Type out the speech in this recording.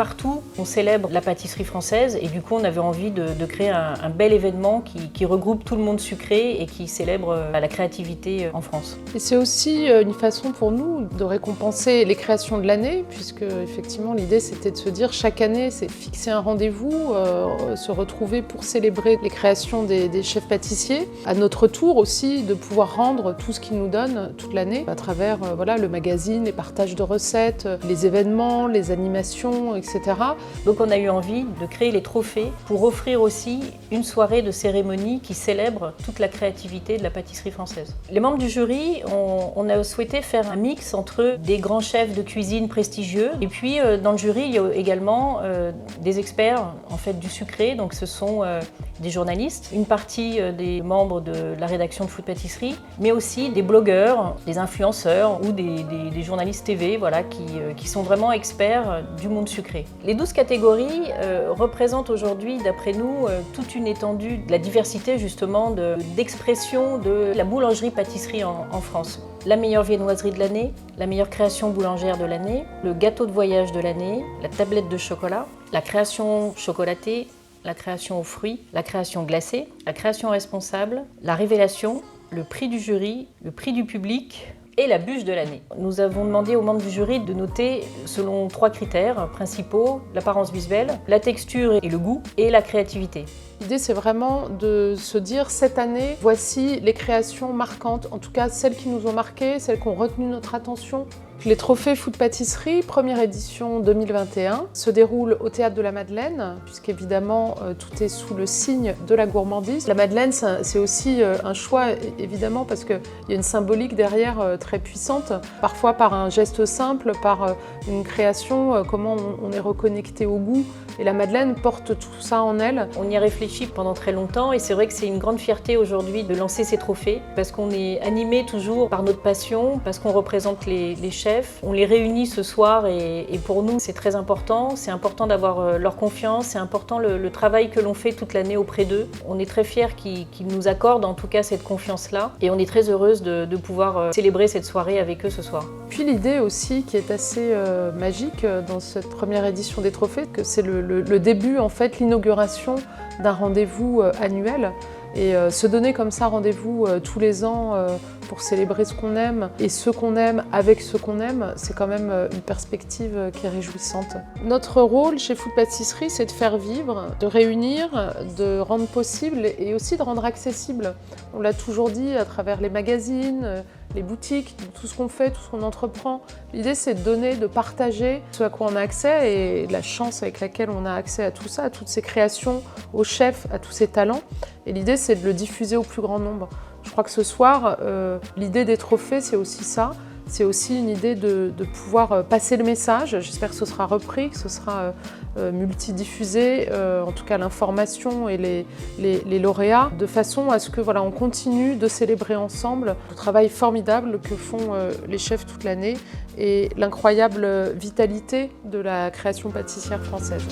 partout, on célèbre la pâtisserie française et du coup, on avait envie de créer un bel événement qui regroupe tout le monde sucré et qui célèbre la créativité en France. Et c'est aussi une façon pour nous de récompenser les créations de l'année, puisque effectivement l'idée c'était de se dire chaque année c'est fixer un rendez-vous, se retrouver pour célébrer les créations des chefs pâtissiers. À notre tour aussi de pouvoir rendre tout ce qu'ils nous donnent toute l'année à travers voilà, le magazine, les partages de recettes, les événements, les animations, etc. Donc on a eu envie de créer les trophées pour offrir aussi une soirée de cérémonie qui célèbre toute la créativité de la pâtisserie française. Les membres du jury, on a souhaité faire un mix entre des grands chefs de cuisine prestigieux et puis dans le jury il y a également des experts en fait du sucré, donc ce sont des journalistes, une partie des membres de la rédaction de Food Pâtisserie, mais aussi des blogueurs, des influenceurs ou des journalistes TV voilà, qui sont vraiment experts du monde sucré. Les 12 catégories représentent aujourd'hui, d'après nous, toute une étendue de la diversité justement d'expression de la boulangerie-pâtisserie en France. La meilleure viennoiserie de l'année, la meilleure création boulangère de l'année, le gâteau de voyage de l'année, la tablette de chocolat, la création chocolatée, la création aux fruits, la création glacée, la création responsable, la révélation, le prix du jury, le prix du public et la bûche de l'année. Nous avons demandé aux membres du jury de noter selon 3 critères principaux, l'apparence visuelle, la texture et le goût, et la créativité. L'idée, c'est vraiment de se dire, cette année, voici les créations marquantes, en tout cas celles qui nous ont marquées, celles qui ont retenu notre attention. Les trophées Food Pâtisserie, première édition 2021, se déroulent au Théâtre de la Madeleine, puisqu'évidemment tout est sous le signe de la gourmandise. La Madeleine, c'est aussi un choix, évidemment, parce qu'il y a une symbolique derrière très puissante, parfois par un geste simple, par une création, comment on est reconnecté au goût. Et la Madeleine porte tout ça en elle. On y a réfléchi pendant très longtemps et c'est vrai que c'est une grande fierté aujourd'hui de lancer ces trophées parce qu'on est animé toujours par notre passion, parce qu'on représente les chefs. On les réunit ce soir et pour nous c'est très important. C'est important d'avoir leur confiance, c'est important le travail que l'on fait toute l'année auprès d'eux. On est très fiers qu'ils nous accordent en tout cas cette confiance-là et on est très heureuse de pouvoir célébrer cette soirée avec eux ce soir. Puis l'idée aussi qui est assez magique dans cette première édition des trophées, que c'est le début, en fait, l'inauguration d'un rendez-vous annuel. Et se donner comme ça rendez-vous tous les ans pour célébrer ce qu'on aime et ce qu'on aime avec ce qu'on aime, c'est quand même une perspective qui est réjouissante. Notre rôle chez Food Pâtisserie, c'est de faire vivre, de réunir, de rendre possible et aussi de rendre accessible. On l'a toujours dit à travers les magazines, les boutiques, tout ce qu'on fait, tout ce qu'on entreprend. L'idée, c'est de donner, de partager ce à quoi on a accès et la chance avec laquelle on a accès à tout ça, à toutes ces créations, aux chefs, à tous ces talents. Et l'idée, c'est de le diffuser au plus grand nombre. Je crois que ce soir, l'idée des trophées, c'est aussi ça. C'est aussi une idée de pouvoir passer le message. J'espère que ce sera repris, que ce sera multidiffusé, en tout cas l'information et les lauréats, de façon à ce que voilà, on continue de célébrer ensemble le travail formidable que font les chefs toute l'année et l'incroyable vitalité de la création pâtissière française.